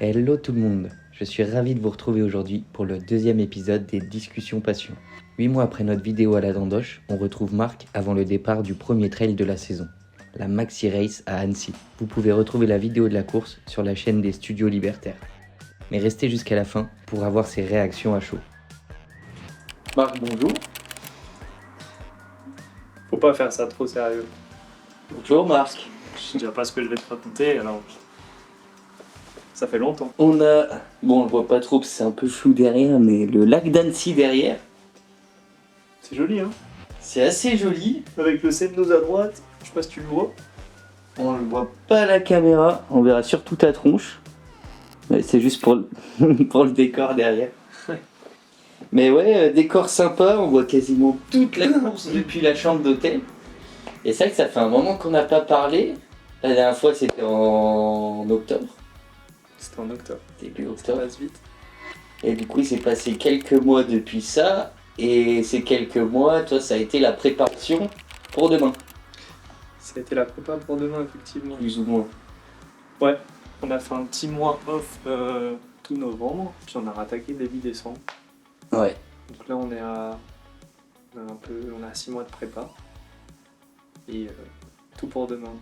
Hello tout le monde, je suis ravi de vous retrouver aujourd'hui pour le deuxième épisode des Discussions Passion. 8 mois après notre vidéo à la Dandoche, on retrouve Marc avant le départ du premier trail de la saison, la Maxi Race à Annecy. Vous pouvez retrouver la vidéo de la course sur la chaîne des Studios Libertaires. Mais restez jusqu'à la fin pour avoir ses réactions à chaud. Marc, bonjour. Faut pas faire ça trop sérieux. Bonjour Marc. Je sais déjà pas ce que je vais te raconter, alors ça fait longtemps. On a, bon on le voit pas trop parce que c'est un peu flou derrière, mais le lac d'Annecy derrière. C'est joli, hein. C'est assez joli. Avec le Semnoz à droite, je sais pas si tu le vois. On le voit pas à la caméra, on verra surtout ta tronche. Ouais, c'est juste pour pour le décor derrière. Mais ouais, décor sympa, on voit quasiment toute la course depuis la chambre d'hôtel. Et c'est vrai que ça fait un moment qu'on n'a pas parlé. La dernière fois c'était en octobre, C'était en octobre. début Ça octobre. passe vite. Et du coup il s'est passé quelques mois depuis ça. Et ces quelques mois, toi ça a été la préparation pour demain, Ça a été la prépa pour demain, effectivement. plus ou moins. Ouais, on a fait un petit mois off tout novembre, puis on a rattaqué début décembre. Ouais. Donc là, on a 6 mois de prépa. Et tout pour demain.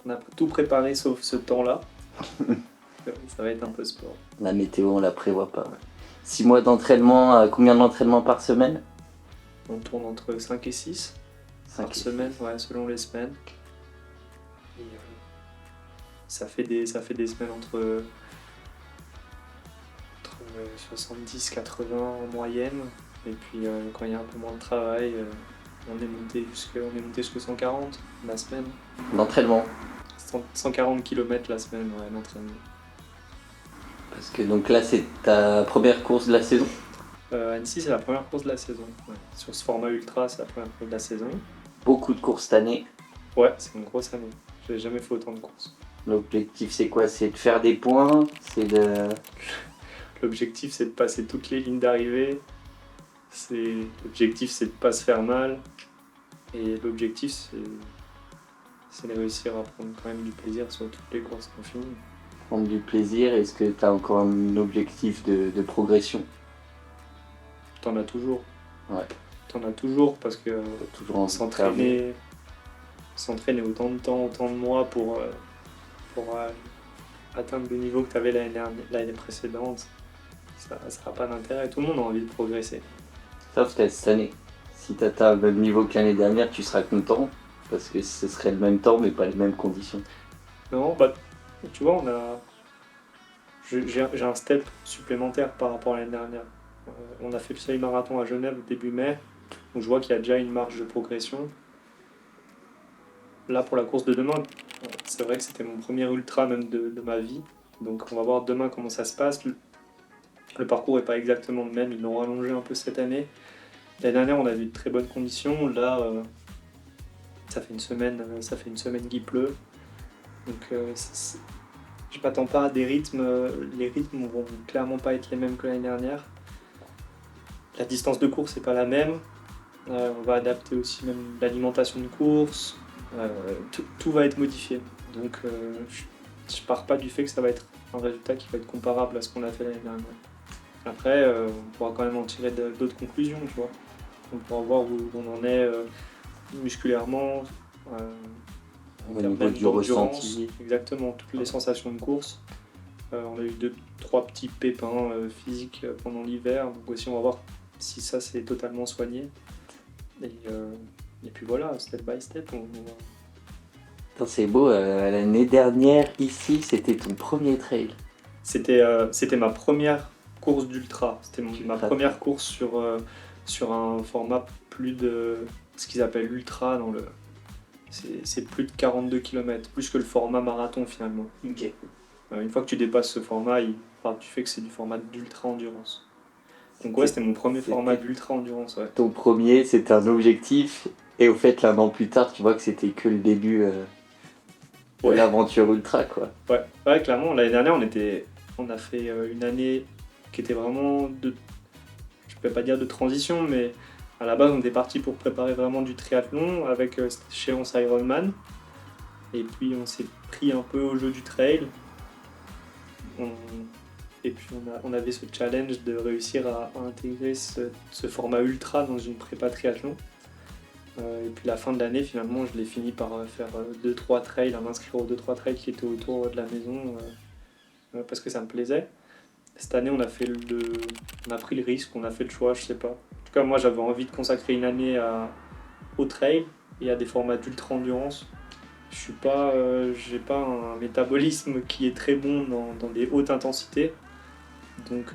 On a tout préparé sauf ce temps-là. Ça va être un peu sport. La météo on la prévoit pas. 6 mois d'entraînement, combien d'entraînements par semaine? On tourne entre 5 et 6 5 par semaine, ouais, selon les semaines. Et ça fait des semaines entre 70-80 en moyenne. Et puis quand il y a un peu moins de travail, on est monté jusqu'à 140 la semaine. d'entraînement. 140 km la semaine, ouais, d'entraînement. Parce que donc là c'est ta première course de la saison. Annecy, c'est la première course de la saison. Ouais. Sur ce format ultra, c'est la première course de la saison. Beaucoup de courses cette année. Ouais, c'est une grosse année. J'ai jamais fait autant de courses. L'objectif c'est quoi? C'est de faire des points, c'est de... L'objectif, c'est de passer toutes les lignes d'arrivée. L'objectif, c'est de pas se faire mal. Et l'objectif, c'est de réussir à prendre quand même du plaisir sur toutes les courses qu'on finit. prendre du plaisir. Est-ce que tu as encore un objectif de progression? T'en as toujours. Ouais. T'en as toujours parce que Toujours en s'entraîner autant de temps, autant de mois pour atteindre le niveau que tu avais l'année précédente, ça n'a pas d'intérêt. Tout le monde a envie de progresser. Sauf peut-être cette année. Si tu atteins le même niveau que l'année dernière, tu seras content. Parce que ce serait le même temps mais pas les mêmes conditions. Non, bah, tu vois, j'ai un step supplémentaire par rapport à l'année dernière. On a fait le semi-marathon à Genève début mai, donc je vois qu'il y a déjà une marge de progression. Là, pour la course de demain, c'est vrai que c'était mon premier ultra même de ma vie. Donc on va voir demain comment ça se passe. Le parcours n'est pas exactement le même, ils l'ont rallongé un peu cette année. L'année dernière, on avait de très bonnes conditions. Là, ça fait une semaine qu'il pleut. Donc je m'attends pas à des rythmes. Les rythmes vont clairement pas être les mêmes que l'année dernière. La distance de course n'est pas la même. On va adapter aussi même l'alimentation de course. Tout va être modifié. Donc je pars pas du fait que ça va être un résultat qui va être comparable à ce qu'on a fait l'année dernière. Après, on pourra quand même en tirer d'autres conclusions, tu vois. On pourra voir où on en est musculairement, Au niveau du ressenti. exactement, toutes les sensations de course. On a eu 2-3 petits pépins physiques pendant l'hiver, donc aussi on va voir si ça c'est totalement soigné. Et puis voilà, step by step, on va... Putain, c'est beau, l'année dernière ici c'était ton premier trail. C'était ma première course d'ultra. C'était ma première course sur un format plus de ce qu'ils appellent ultra dans le. C'est plus de 42 km, plus que le format marathon finalement. Ok. Une fois que tu dépasses ce format, tu fais que c'est du format d'ultra endurance. Donc ouais, c'était mon premier format d'ultra endurance. Ouais. Ton premier c'était un objectif et au fait l'un an plus tard tu vois que c'était que le début de l'aventure ultra quoi. Ouais, clairement. L'année dernière on a fait une année qui était vraiment je peux pas dire de transition, mais à la base on était parti pour préparer vraiment du triathlon avec cette échéance Ironman. Et puis on s'est pris un peu au jeu du trail. Et puis on avait ce challenge de réussir à intégrer ce format ultra dans une prépa triathlon. Et puis la fin de l'année, finalement, je l'ai fini par faire 2-3 trails, à m'inscrire aux 2-3 trails qui étaient autour de la maison parce que ça me plaisait. Cette année, on a pris le risque, on a fait le choix, je sais pas. En tout cas, moi, j'avais envie de consacrer une année au trail et à des formats d'ultra endurance. J'ai pas un métabolisme qui est très bon dans des hautes intensités, donc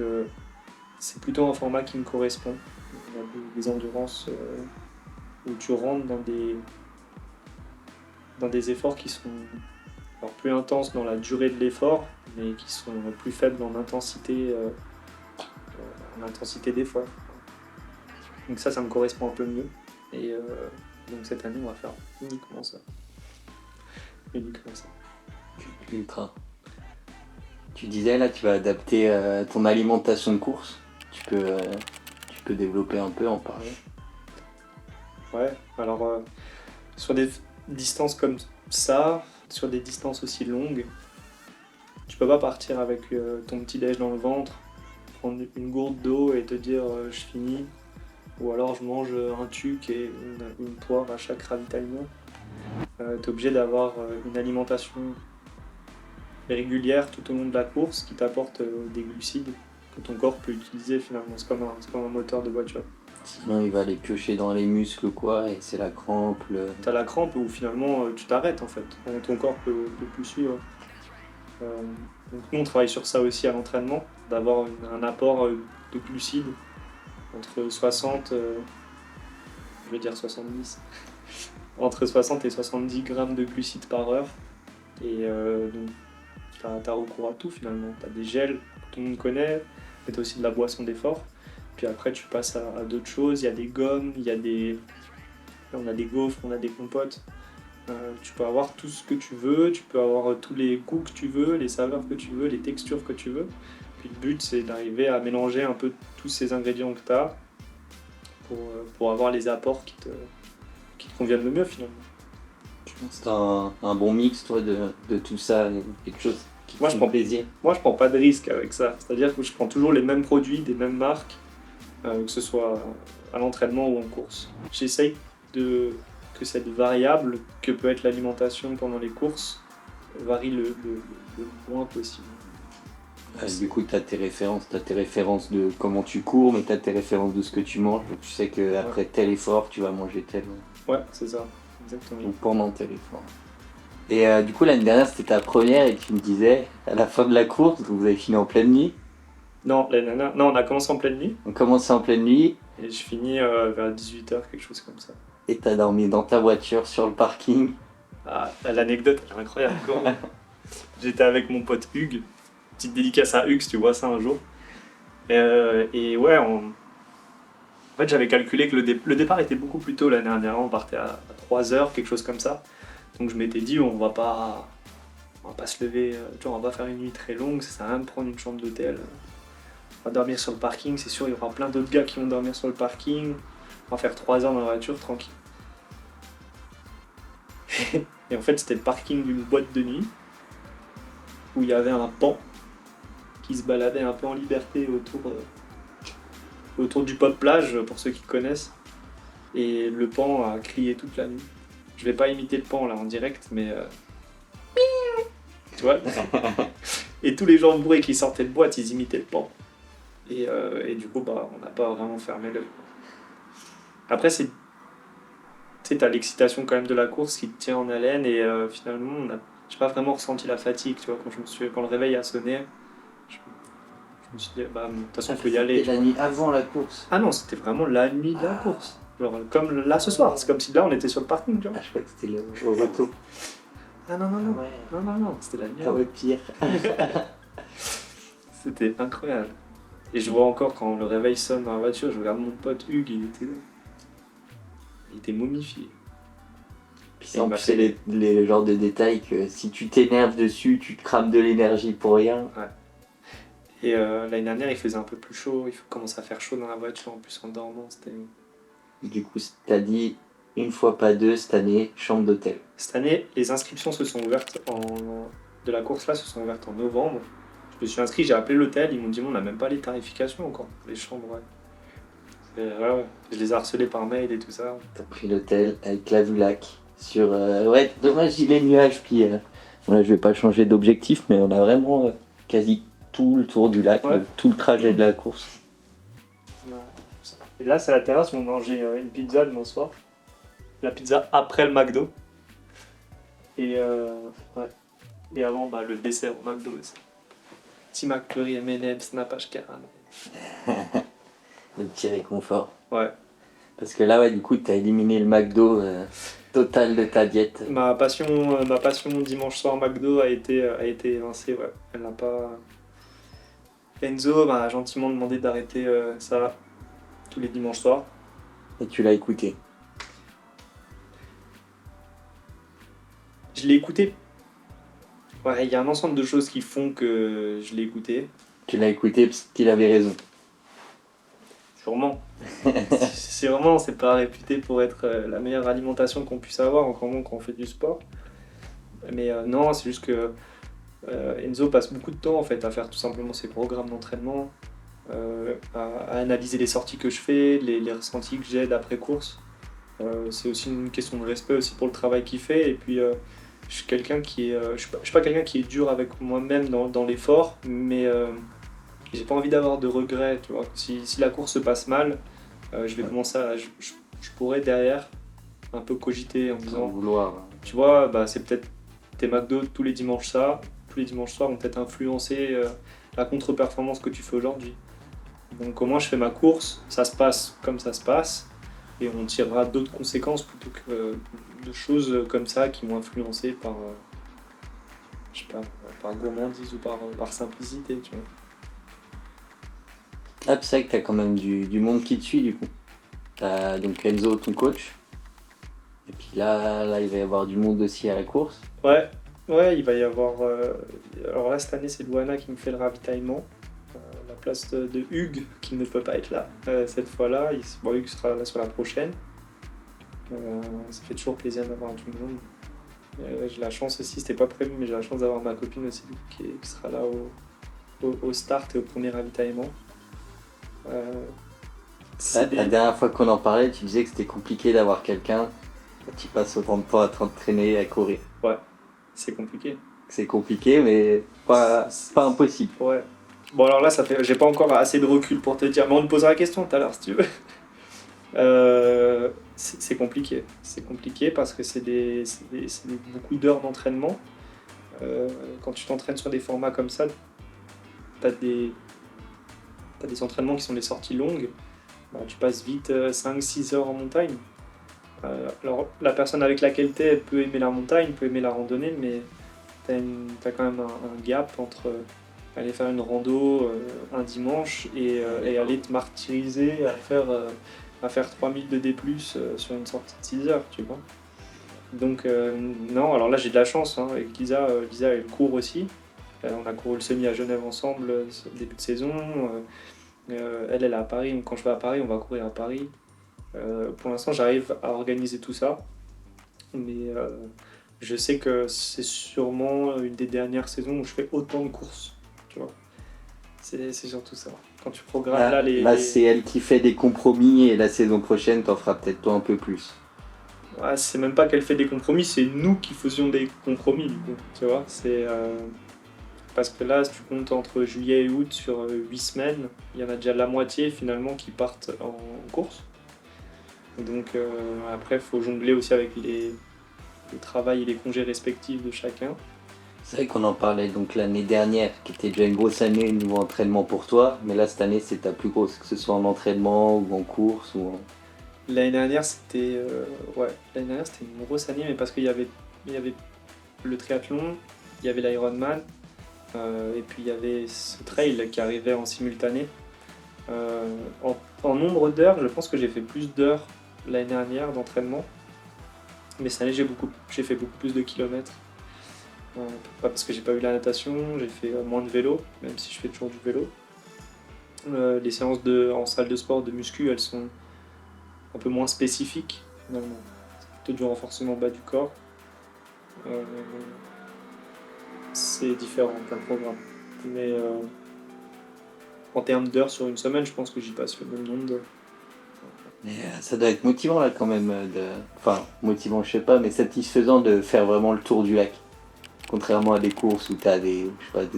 c'est plutôt un format qui me correspond. Il y a des endurances où tu rentres dans des efforts qui sont alors plus intenses dans la durée de l'effort, mais qui sont plus faibles en intensité d'effort. Donc ça me correspond un peu mieux. Et donc cette année, on va faire uniquement ça. Ultra. Tu disais là, tu vas adapter ton alimentation de course. Tu peux développer un peu, en parler. Ouais, alors sur des distances comme ça, sur des distances aussi longues, tu peux pas partir avec ton petit déj dans le ventre, prendre une gourde d'eau et te dire je finis, ou alors je mange un tuc et une poire à chaque ravitaillement. T'es obligé d'avoir une alimentation régulière tout au long de la course qui t'apporte des glucides que ton corps peut utiliser finalement. C'est comme un moteur de voiture. Sinon, il va aller piocher dans les muscles, quoi, et c'est la crampe. T'as la crampe où finalement tu t'arrêtes en fait. Ton corps peut plus suivre. Donc nous on travaille sur ça aussi à l'entraînement, d'avoir un apport de glucides entre 60, je vais dire 70, entre 60 et 70 grammes de glucides par heure. Et donc t'as recours à tout finalement. T'as des gels que tout le monde connaît, mais t'as aussi de la boisson d'effort. Puis après tu passes à d'autres choses, il y a des gommes, on a des gaufres, on a des compotes. Tu peux avoir tout ce que tu veux, tu peux avoir tous les goûts que tu veux, les saveurs que tu veux, les textures que tu veux. Puis le but c'est d'arriver à mélanger un peu tous ces ingrédients que tu as pour avoir les apports qui te conviennent le mieux finalement. C'est un bon mix, toi, de tout ça, quelque chose qui te fait plaisir. Moi je prends pas de risque avec ça, c'est-à-dire que je prends toujours les mêmes produits, des mêmes marques, que ce soit à l'entraînement ou en course. J'essaye que cette variable que peut être l'alimentation pendant les courses varie le moins possible. Du coup, tu as tes références de comment tu cours, mais tu as tes références de ce que tu manges. Donc tu sais qu'après tel effort, tu vas manger tel. Ouais, c'est ça, exactement. Donc pendant tel effort. Et du coup, l'année dernière, c'était ta première et tu me disais, à la fin de la course, donc vous avez fini en pleine nuit. Non, l'année dernière, on a commencé en pleine nuit. On commençait en pleine nuit. Et je finis vers 18h, quelque chose comme ça. Et t'as dormi dans ta voiture sur le parking. Ah, l'anecdote elle est incroyable. J'étais avec mon pote Hugues. Petite dédicace à Hugues si tu vois ça un jour. Et ouais, en fait j'avais calculé que le départ était beaucoup plus tôt l'année dernière. On partait à 3h, quelque chose comme ça. Donc je m'étais dit on va pas se lever, on va pas faire une nuit très longue, ça sert à rien de prendre une chambre d'hôtel. On va dormir sur le parking, c'est sûr, il y aura plein d'autres gars qui vont dormir sur le parking. On va faire 3 heures dans la voiture, tranquille. Et en fait, c'était le parking d'une boîte de nuit où il y avait un pan qui se baladait un peu en liberté autour du pot de plage, pour ceux qui connaissent. Et le pan a crié toute la nuit. Je vais pas imiter le pan là en direct, mais tu vois. Et tous les gens bourrés qui sortaient de boîte, ils imitaient le pan. Et du coup, on n'a pas vraiment fermé l'œil. Après, tu sais, t'as l'excitation quand même de la course qui te tient en haleine et finalement, j'ai pas vraiment ressenti la fatigue, tu vois, quand le réveil a sonné, je me suis dit, de toute façon, il faut y aller. C'était la nuit avant la course. Ah non, c'était vraiment la nuit de la course. Genre, comme là ce soir, c'est comme si là on était sur le parking, tu vois. Ah, je crois que c'était au retour. Ah non, Ouais. non, c'était la nuit. Ah ouais, pire. C'était incroyable. Et je vois encore quand le réveil sonne dans la voiture, je regarde mon pote Hugues, il était momifié. Puis en plus, c'est les genres de détails que si tu t'énerves dessus, tu te crames de l'énergie pour rien. Ouais. Et l'année dernière, il faisait un peu plus chaud, il commençait à faire chaud dans la voiture, en plus en dormant, c'était... Du coup, t'as dit, une fois pas deux, cette année, chambre d'hôtel. Cette année, les inscriptions se sont ouvertes de la course là se sont ouvertes en novembre. Je me suis inscrit, j'ai appelé l'hôtel, ils m'ont dit on n'a même pas les tarifications encore pour les chambres. Ouais. Ouais. Je les ai harcelés par mail et tout ça. T'as pris l'hôtel avec la vue lac sur... Ouais, dommage, il est nuage, puis... Voilà, je vais pas changer d'objectif, mais on a vraiment quasi tout le tour du lac, Ouais. tout le trajet de la course. Et là, c'est la terrasse où on mangeait une pizza le soir. La pizza après le McDo. Et, ouais. Et avant, le dessert au McDo aussi. Petit McFlurry, M&M's, Snapache caramel. Le petit réconfort. Ouais. Parce que là, ouais, du coup, t'as éliminé le McDo total de ta diète. Ma passion dimanche soir McDo a été évincée, ouais. Elle n'a pas... Enzo m'a gentiment demandé d'arrêter ça tous les dimanches soirs. Et tu l'as écouté. Je l'ai écouté. Ouais, il y a un ensemble de choses qui font que je l'ai écouté. Tu l'as écouté parce qu'il avait raison. Sûrement. C'est pas réputé pour être la meilleure alimentation qu'on puisse avoir, encore moins quand on fait du sport. Mais non, c'est juste que Enzo passe beaucoup de temps en fait à faire tout simplement ses programmes d'entraînement, à analyser les sorties que je fais, les ressentis que j'ai d'après course. C'est aussi une question de respect aussi pour le travail qu'il fait. Et puis je suis quelqu'un qui est, je suis pas quelqu'un qui est dur avec moi-même dans l'effort, mais j'ai pas envie d'avoir de regrets. Tu vois, si la course se passe mal, je vais commencer à, je pourrais derrière un peu cogiter en me Sans disant, vouloir. tu vois, c'est peut-être tes McDo tous les dimanches soirs vont peut-être influencer la contre-performance que tu fais aujourd'hui. Donc au moins je fais ma course, ça se passe comme ça se passe, et on tirera d'autres conséquences plutôt que de choses comme ça qui vont influencer par, je sais pas, par gourmandise ou par simplicité, tu vois. Ah, c'est vrai que t'as quand même du monde qui te suit du coup. T'as donc Enzo, ton coach. Et puis là, il va y avoir du monde aussi à la course. Ouais, il va y avoir... alors là, cette année, c'est Luana qui me fait le ravitaillement. La place de Hugues, qui ne peut pas être là cette fois-là. Hugues sera là sur la prochaine. Ça fait toujours plaisir d'avoir du monde. J'ai la chance aussi, c'était pas prévu, mais j'ai la chance d'avoir ma copine aussi qui sera là au start et au premier ravitaillement. La dernière fois qu'on en parlait, tu disais que c'était compliqué d'avoir quelqu'un qui passe autant de temps à t'entraîner, à courir. Ouais, c'est compliqué. C'est compliqué, mais pas impossible. Ouais. Bon, alors là, j'ai pas encore assez de recul pour te dire, mais on te posera la question tout à l'heure si tu veux. C'est compliqué. C'est compliqué parce que c'est beaucoup d'heures d'entraînement. Quand tu t'entraînes sur des formats comme ça, t'as des entraînements qui sont des sorties longues. Tu passes vite 5-6 heures en montagne. Alors la personne avec laquelle t'es, elle peut aimer la montagne, peut aimer la randonnée, mais t'as quand même un gap entre aller faire une rando un dimanche et aller te martyriser à faire 3000 de D+, sur une sortie de 6 heures, tu vois. Donc non, alors là j'ai de la chance, hein, avec Lisa elle court aussi. On a couru le semi à Genève ensemble début de saison. Elle est à Paris, donc quand je vais à Paris, on va courir à Paris. Pour l'instant j'arrive à organiser tout ça, mais je sais que c'est sûrement une des dernières saisons où je fais autant de courses, tu vois. C'est surtout ça. Quand tu programmes là c'est elle qui fait des compromis et la saison prochaine t'en feras peut-être toi un peu plus. Ouais, c'est même pas qu'elle fait des compromis, c'est nous qui faisions des compromis du coup, tu vois. Parce que là, si tu comptes entre juillet et août sur 8 semaines, il y en a déjà la moitié finalement qui partent en course. Donc après, il faut jongler aussi avec le travail et les congés respectifs de chacun. C'est vrai qu'on en parlait donc l'année dernière, qui était déjà une grosse année niveau entraînement pour toi, mais là cette année c'est ta plus grosse, que ce soit en entraînement ou en course ou en... L'année dernière c'était une grosse année, mais parce qu'il y avait le triathlon, il y avait l'Ironman, et puis il y avait ce trail qui arrivait en simultané. En nombre d'heures, je pense que j'ai fait plus d'heures l'année dernière d'entraînement, mais cette année j'ai fait beaucoup plus de kilomètres. Pas parce que j'ai pas eu la natation, j'ai fait moins de vélo, même si je fais toujours du vélo. Les séances en salle de sport de muscu, elles sont un peu moins spécifiques finalement. C'est plutôt du renforcement bas du corps. C'est différent plein de programmes. Mais en termes d'heures sur une semaine, je pense que j'y passe le même nombre d'heures. Mais ça doit être motivant là quand même, enfin motivant je sais pas, mais satisfaisant de faire vraiment le tour du lac. Contrairement à des courses où tu as des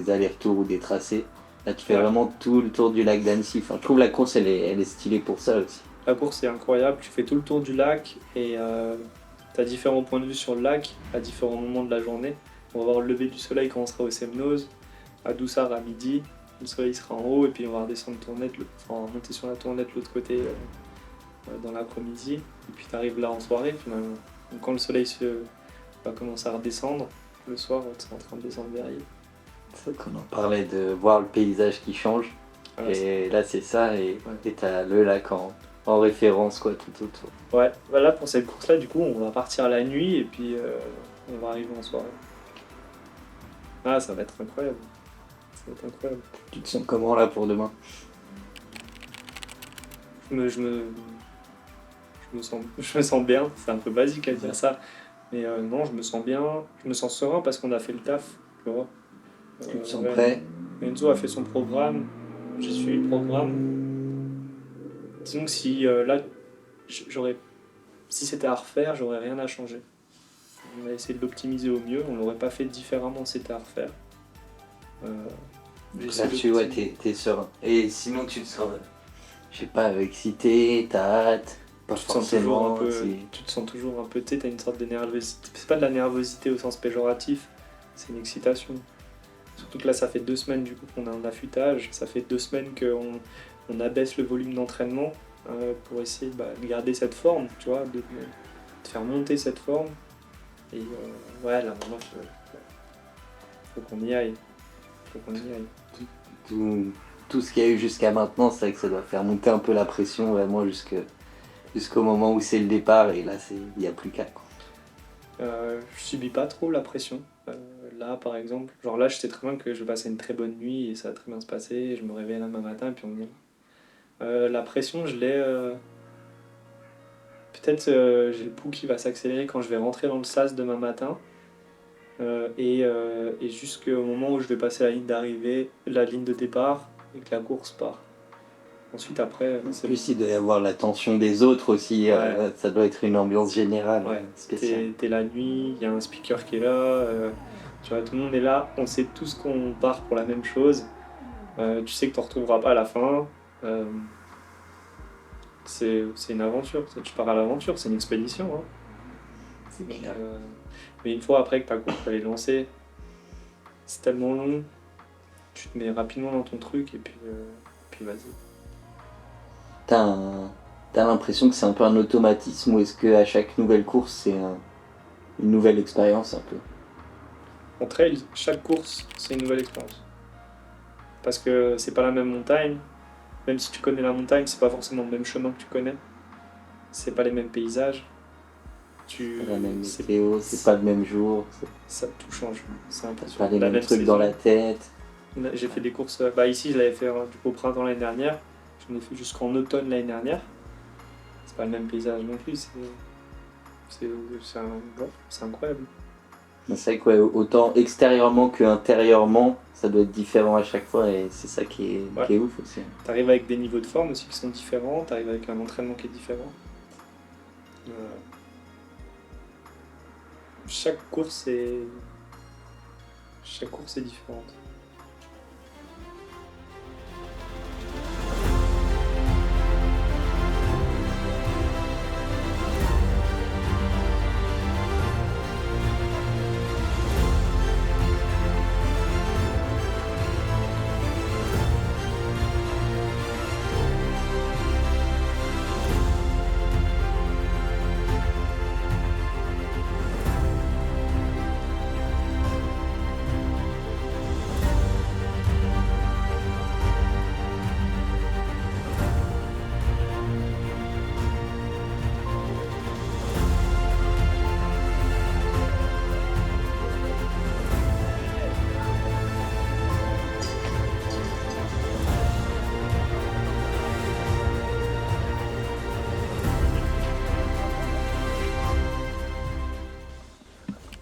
allers-retours ou des tracés, là tu fais vraiment tout le tour du lac d'Annecy. Enfin, je trouve la course elle est stylée pour ça aussi. La course est incroyable, tu fais tout le tour du lac et tu as différents points de vue sur le lac à différents moments de la journée. On va voir le lever du soleil quand on sera au Semnoz, à Doussard à midi, le soleil sera en haut et puis on va redescendre Tournette, monter sur la Tournette de l'autre côté dans l'après-midi et puis tu arrives là en soirée finalement. Donc quand le soleil va commencer à redescendre, le soir tu seras en train de descendre derrière. C'est vrai qu'on en parlait de voir le paysage qui change. Voilà, Et là c'est ça et t'as le lac en référence quoi tout autour. Ouais, voilà pour cette course là du coup on va partir la nuit et puis on va arriver en soirée. Ah ça va être incroyable. Ça va être incroyable. Tu te sens comment là pour demain? Je me sens bien, c'est un peu basique à dire ça, mais non, je me sens bien, je me sens serein parce qu'on a fait le taf, tu vois. Tu te sens prêt? Enzo a fait son programme, j'ai suivi le programme. Disons que si si c'était à refaire, j'aurais rien à changer. On a essayé de l'optimiser au mieux, on l'aurait pas fait différemment si c'était à refaire. Là-dessus, ouais, t'es serein. Et sinon, tu te sens, je sais pas, excité, t'as hâte, pas forcément. Tu te sens toujours un peu, tu sais, t'as une sorte de nervosité. C'est pas de la nervosité au sens péjoratif, c'est une excitation. Surtout que là, ça fait 2 semaines du coup qu'on a un affûtage, ça fait 2 semaines qu'on abaisse le volume d'entraînement pour essayer de garder cette forme, tu vois, de faire monter cette forme. Et ouais, là maintenant, faut qu'on y aille. Tout ce qu'il y a eu jusqu'à maintenant, c'est vrai que ça doit faire monter un peu la pression vraiment jusqu'au moment où c'est le départ et là il n'y a plus qu'à. Je subis pas trop la pression. Là par exemple, genre là je sais très bien que je vais passer une très bonne nuit et ça va très bien se passer, je me réveille le lendemain matin et puis on y va. La pression je l'ai... Peut-être j'ai le pouls qui va s'accélérer quand je vais rentrer dans le sas demain matin. Et jusqu'au moment où je vais passer la ligne d'arrivée, la ligne de départ et que la course part. Ensuite après... En plus il doit y avoir la tension des autres aussi, ça doit être une ambiance générale spéciale. T'es la nuit, il y a un speaker qui est là, tu vois, tout le monde est là, on sait tous qu'on part pour la même chose, tu sais que tu ne retrouveras pas à la fin. C'est une aventure, tu pars à l'aventure, c'est une expédition. Hein. C'est clair. Mais une fois après que ta course elle est lancée, c'est tellement long, tu te mets rapidement dans ton truc et puis vas-y. T'as l'impression que c'est un peu un automatisme ou est-ce qu'à chaque nouvelle course c'est une nouvelle expérience un peu? En trail, chaque course c'est une nouvelle expérience. Parce que c'est pas la même montagne, même si tu connais la montagne, c'est pas forcément le même chemin que tu connais, c'est pas les mêmes paysages. C'est pas la même météo, c'est pas le même jour. Ça tout change, c'est impressionnant. Pas les mêmes trucs dans la tête. J'ai fait des courses, ici je l'avais fait au printemps l'année dernière, j'en ai fait jusqu'en automne l'année dernière. C'est pas le même paysage non plus, c'est incroyable. C'est vrai que autant extérieurement que intérieurement, ça doit être différent à chaque fois et c'est ça qui est ouf aussi. T'arrives avec des niveaux de forme aussi qui sont différents, t'arrives avec un entraînement qui est différent. Chaque course est différente.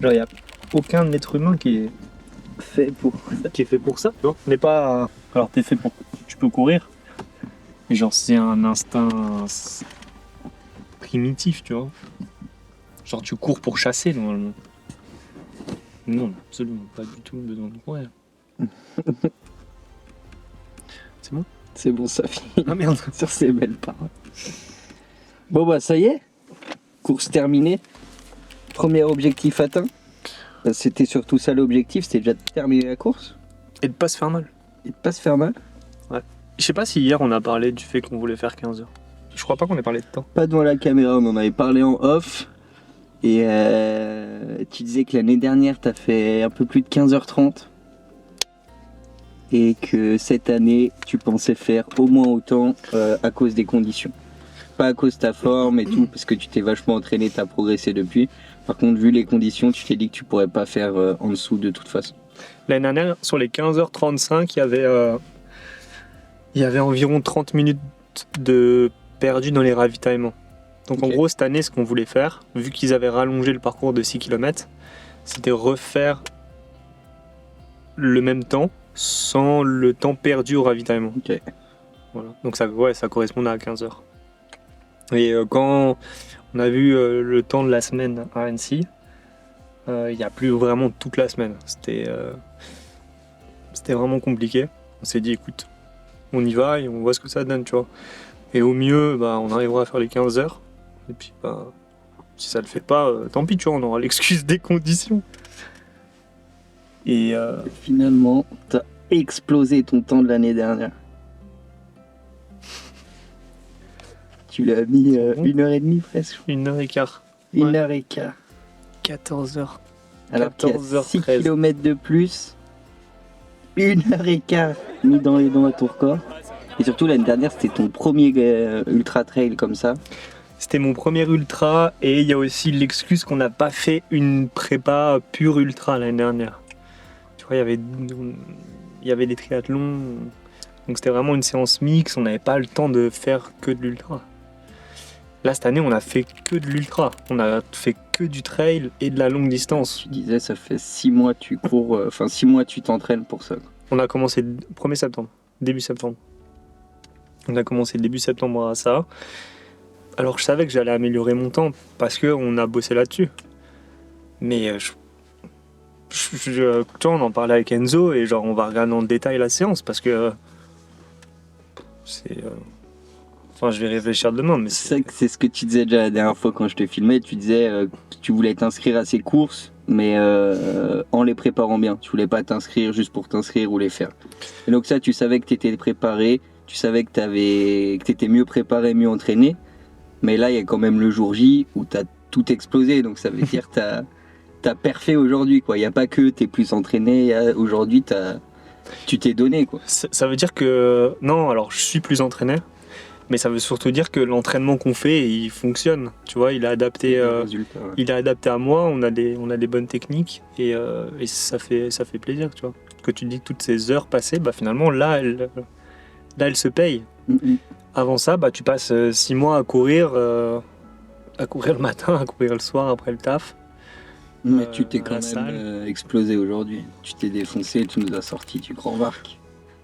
Genre, il n'y a aucun être humain qui est fait pour ça. qui est fait pour ça, tu vois. On n'est pas. Alors, t'es fait pour. Tu peux courir. Mais genre, c'est un instinct primitif, tu vois. Genre, tu cours pour chasser, normalement. Non, absolument pas du tout besoin de courir. C'est bon? C'est bon, ça finit Ah merde. sur ces belles paroles. Bon bah ça y est, course terminée. Premier objectif atteint. Bah, c'était surtout ça l'objectif, c'était déjà de terminer la course Et de pas se faire mal. et de pas se faire mal. Je sais pas si hier on a parlé du fait qu'on voulait faire 15 heures. Je crois pas qu'on ait parlé de temps. Pas devant la caméra, on en avait parlé en off. Et tu disais que l'année dernière t'as fait un peu plus de 15h30. Et que cette année tu pensais faire au moins autant à cause des conditions. Pas à cause de ta forme et tout, parce que tu t'es vachement entraîné, t'as progressé depuis. Par contre, vu les conditions, tu t'es dit que tu pourrais pas faire en dessous de toute façon. L'année dernière, sur les 15h35, il y avait environ 30 minutes de perdu dans les ravitaillements. Donc en Ok. gros, cette année, ce qu'on voulait faire, vu qu'ils avaient rallongé le parcours de 6 km, c'était refaire le même temps sans le temps perdu au ravitaillement. Ok. Voilà. Donc ça correspondait à 15 heures. Et quand on a vu le temps de la semaine à Annecy, il n'y a plus vraiment toute la semaine. C'était vraiment compliqué. On s'est dit, écoute, on y va et on voit ce que ça donne, tu vois. Et au mieux, bah, on arrivera à faire les 15 heures. Et puis, bah, si ça le fait pas, tant pis, tu vois, on aura l'excuse des conditions. Et Finalement, t'as explosé ton temps de l'année dernière. Tu l'as mis bon 1h30 presque. 1h15. 1h15. 14h. Alors qu'il y a 14h13. 6 km de plus. 1h15 mis dans les dents à ton record. Et surtout l'année dernière, c'était ton premier ultra trail comme ça. C'était mon premier ultra et il y a aussi l'excuse qu'on n'a pas fait une prépa pure ultra l'année dernière. Tu vois, il y avait des triathlons, donc c'était vraiment une séance mixte, on n'avait pas le temps de faire que de l'ultra. Là, cette année, on a fait que de l'ultra, on a fait que du trail et de la longue distance. Tu disais, ça fait 6 mois tu cours, 6 mois tu t'entraînes pour ça. On a commencé le 1er septembre, début septembre. On a commencé début septembre à ça. Alors je savais que j'allais améliorer mon temps parce qu'on a bossé là-dessus. Mais tu vois, on en parlait avec Enzo et genre on va regarder en détail la séance parce que c'est... Enfin je vais réfléchir demain mais C'est ce que tu disais déjà la dernière fois quand je te filmais. Tu disais que tu voulais t'inscrire à ces courses, mais en les préparant bien. Tu voulais pas t'inscrire juste pour t'inscrire ou les faire. Et donc ça, tu savais que tu étais préparé, tu savais que tu étais mieux préparé, mieux entraîné. Mais là, il y a quand même le jour J où tu as tout explosé. Donc ça veut dire que tu as perfait aujourd'hui, quoi. Il n'y a pas que tu es plus entraîné. Aujourd'hui, tu t'es donné, quoi. ça veut dire que... Non, alors je suis plus entraîné. Mais ça veut surtout dire que l'entraînement qu'on fait, il fonctionne. Tu vois, il est adapté, Résultat, ouais. il est adapté à moi. On a des bonnes techniques et ça fait plaisir, tu vois. Que tu te dis que toutes ces heures passées, bah finalement là, elles se payent. Mhm. Avant ça, bah tu passes 6 mois à courir le matin, à courir le soir après le taf. Mais tu t'es à quand la même salle. explosé aujourd'hui. Tu t'es défoncé, tu nous as sorti du grand Marc.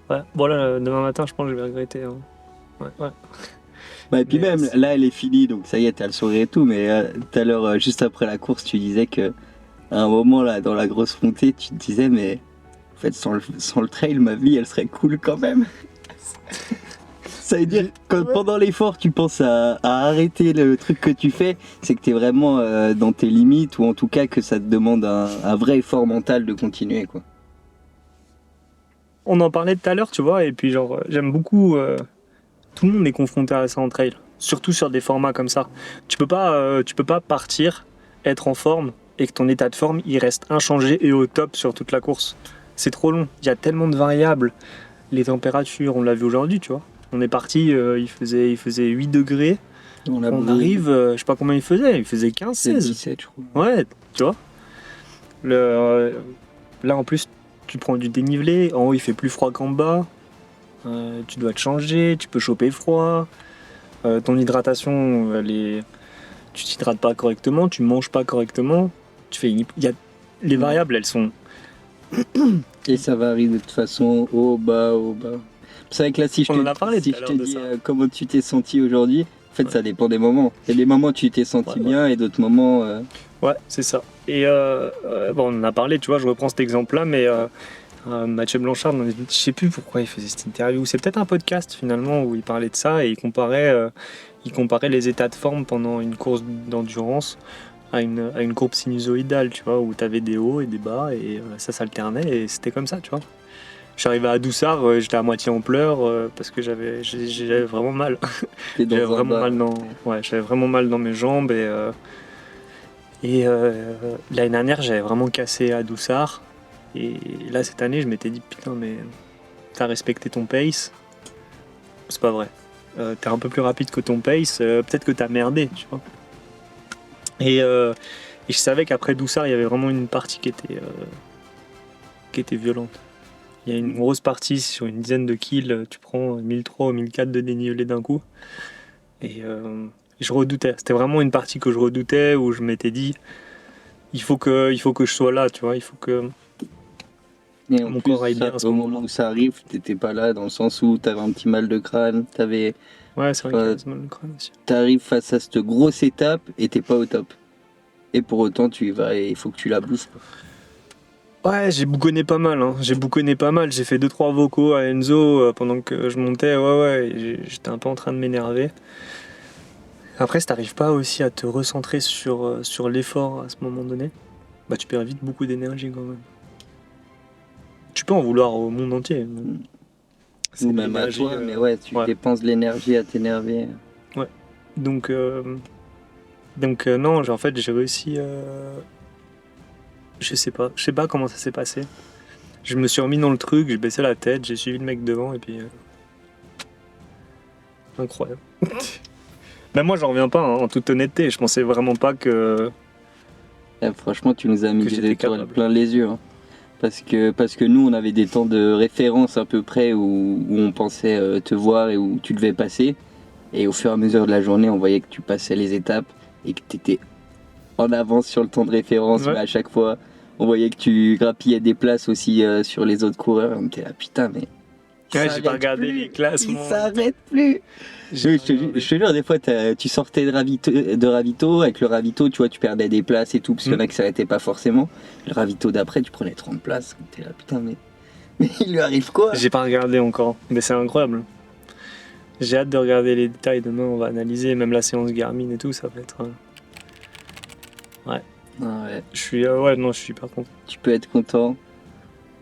Ouais. Bon là, demain matin, je pense que je vais regretter. Hein. Ouais. Bah, et puis Mais même, là, elle est finie, donc ça y est, t'as le sourire et tout. Mais tout à l'heure, juste après la course, tu disais que à un moment, là, dans la grosse montée, tu te disais, mais en fait, sans le trail, ma vie, elle serait cool quand même. Ça veut dire que pendant l'effort, tu penses à arrêter le truc que tu fais, c'est que t'es vraiment dans tes limites, ou en tout cas que ça te demande un vrai effort mental de continuer, quoi. On en parlait tout à l'heure, tu vois, et puis genre, j'aime beaucoup. Tout le monde est confronté à ça en trail, surtout sur des formats comme ça. Tu peux pas partir, être en forme, et que ton état de forme, il reste inchangé et au top sur toute la course. C'est trop long, il y a tellement de variables. Les températures, on l'a vu aujourd'hui, tu vois. On est parti, il faisait 8 degrés. On arrive, je sais pas combien il faisait 15, 16. 17, je crois. Ouais, tu vois. Là, en plus, tu prends du dénivelé. En haut, il fait plus froid qu'en bas. Tu dois te changer, tu peux choper froid. Ton hydratation, tu t'hydrates pas correctement, tu manges pas correctement. Les variables, elles sont Et ça varie de toute façon, haut, bas, haut, bas. C'est vrai que là, si je On te, en a parlé si tout à je l'heure te de dis ça. comment tu t'es senti aujourd'hui, en fait, Ouais. ça dépend des moments. Il y a des moments où tu t'es senti Ouais. bien et d'autres moments. Ouais, c'est ça. Et bon, on en a parlé, tu vois, je reprends cet exemple-là, mais Mathieu Blanchard, je sais plus pourquoi il faisait cette interview. C'est peut-être un podcast finalement où il parlait de ça et il comparait les états de forme pendant une course d'endurance à une courbe sinusoïdale, tu vois, où tu avais des hauts et des bas et ça s'alternait et c'était comme ça, tu vois. J'arrivais à Doussard, j'étais à moitié en pleurs parce que j'avais vraiment mal. T'es dans J'avais un vraiment bas. mal j'avais vraiment mal dans mes jambes et l'année dernière j'avais vraiment cassé à Doussard et là cette année je m'étais dit putain mais t'as respecté ton pace, c'est pas vrai. T'es un peu plus rapide que ton pace, peut-être que t'as merdé, tu vois. Et je savais qu'après Doussard il y avait vraiment une partie qui était violente. Il y a une grosse partie sur une dizaine de kills, tu prends 1003 ou 1004 de dénivelé d'un coup. Et je redoutais. C'était vraiment une partie que je redoutais où je m'étais dit il faut que je sois là, tu vois. Il faut que Et en mon plus, corps aille bien à ce au moment-là. moment où ça arrive, t'étais pas là dans le sens où t'avais un petit mal de crâne, Ouais, c'est vrai qu'il y a ce mal de crâne aussi. t'arrives face à cette grosse étape et t'es pas au top. Et pour autant, tu y vas et il faut que tu la bouffes. Ouais, j'ai bouconné pas mal. Hein. J'ai bouconné pas mal. J'ai fait 2-3 vocaux à Enzo pendant que je montais. Ouais, j'étais un peu en train de m'énerver. Après, si t'arrives pas aussi à te recentrer sur l'effort à ce moment donné, bah tu perds vite beaucoup d'énergie quand même. Tu peux en vouloir au monde entier. C'est Ou de même à l'énergie, toi, mais ouais, tu ouais. dépenses de l'énergie à t'énerver. Donc non, en fait, j'ai réussi. Je sais pas comment ça s'est passé. Je me suis remis dans le truc, j'ai baissé la tête, j'ai suivi le mec devant et puis. Incroyable. Mais moi, j'en reviens pas, hein, en toute honnêteté. Je pensais vraiment pas que. Franchement, tu nous as mis Que des j'étais étoiles capable. plein les yeux. Hein. Parce que nous, on avait des temps de référence à peu près où on pensait te voir et où tu devais passer. Et au fur et à mesure de la journée, on voyait que tu passais les étapes et que tu étais en avance sur le temps de référence. Ouais. Mais à chaque fois, on voyait que tu grappillais des places aussi sur les autres coureurs. On était là, putain, mais. il Ouais, j'ai s'arrête pas regardé plus, les classements. Il s'arrête plus. J'ai Oui, pas regardé. je te jure, des fois, tu sortais de ravito, avec le ravito, tu vois, tu perdais des places et tout, parce qu'il y en a qui s'arrêtaient pas forcément. Le ravito d'après, tu prenais 30 places. T'es là, putain, mais il lui arrive quoi? J'ai pas regardé encore, mais c'est incroyable. J'ai hâte de regarder les détails demain, on va analyser, même la séance Garmin et tout, ça va être. Ah ouais, Je suis. Ouais, non, je suis hyper content. tu peux être content.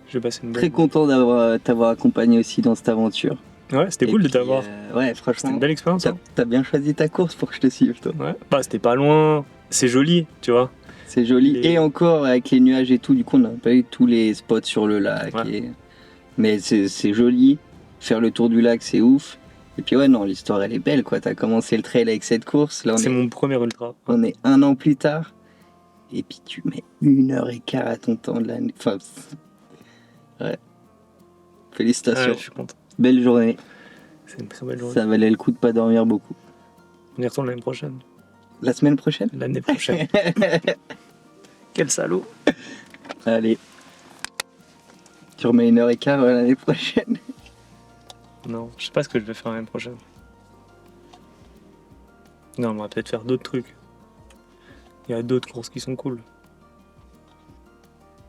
Je vais passer une bonne. Très content d'avoir t'avoir accompagné aussi dans cette aventure. Ouais, c'était Et cool de puis, t'avoir. ouais, C'était franchement, une belle expérience. Hein. t'as bien choisi ta course pour que je te suive, toi. Ouais. Bah, c'était pas loin. C'est joli, tu vois. C'est joli. Les- Et encore, avec les nuages et tout, du coup, on n'a pas eu tous les spots sur le lac. Ouais. Mais c'est joli. Faire le tour du lac, c'est ouf. Et puis ouais, non, l'histoire, elle est belle, quoi. T'as commencé le trail avec cette course. Là, C'est mon premier ultra. on est 1 an plus tard. Et puis tu mets 1h15 à ton temps de l'année. Enfin, ouais. Félicitations. Ouais, je suis content. Belle journée. C'est une très belle journée. Ça valait le coup de pas dormir beaucoup. On y retourne l'année prochaine. La semaine prochaine? L'année prochaine. Quel salaud. Allez. Tu remets 1h15 l'année prochaine. Non, je sais pas ce que je vais faire l'année prochaine. Non, on va peut-être faire d'autres trucs. Il y a d'autres courses qui sont cool.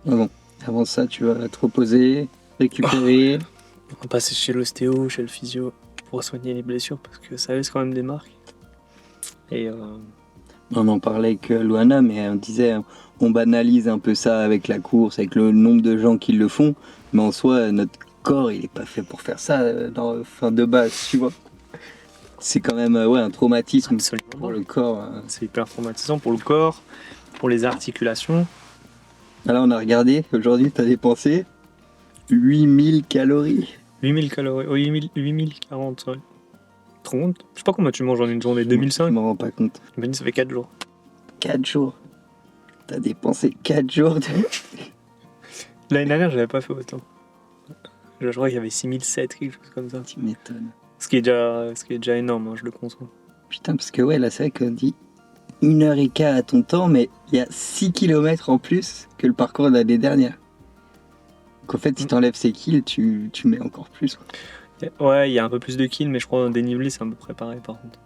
Ah bon, avant ça, tu vas te reposer, récupérer. On va passer chez l'ostéo, chez le physio, pour soigner les blessures, parce que ça laisse quand même des marques. Et On en parlait avec Luana, mais on disait, on banalise un peu ça avec la course, avec le nombre de gens qui le font, mais en soi, notre corps, il est pas fait pour faire ça de base, tu vois. C'est quand même ouais, un traumatisme absolument. pour le corps. C'est hyper traumatisant pour le corps, pour les articulations. Là, on a regardé, aujourd'hui, tu as dépensé 8000 calories. 8000 calories, oh, 8040, ouais. Tu te rends compte? Je sais pas combien tu manges en une journée, Je 2005? m'en rends pas compte. Imagine, ça fait 4 jours. 4 jours. T'as dépensé 4 jours de... L'année dernière, j'avais pas fait autant. Je crois qu'il y avait 6007, quelque chose comme ça. Tu m'étonnes. Ce qui est déjà énorme, hein, je le conçois. Putain, parce que ouais, là, c'est vrai qu'on dit 1h15 à ton temps, mais il y a 6 km en plus que le parcours de l'année dernière. Qu'en fait, si t'enlèves ces kills, tu mets encore plus. Ouais, il y a un peu plus de kills, mais je crois en dénivelé, c'est à peu près pareil par contre.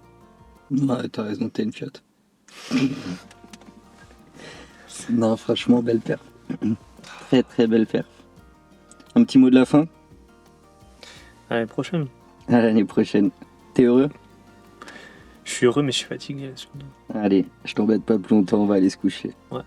Ouais, t'as raison, t'es une fiotte. Non, franchement, belle perf. Très très belle perf. Un petit mot de la fin? À l'année prochaine. À l'année prochaine. T'es heureux? Je suis heureux, mais je suis fatigué là, surtout. Allez, je t'embête pas plus longtemps, on va aller se coucher. Ouais.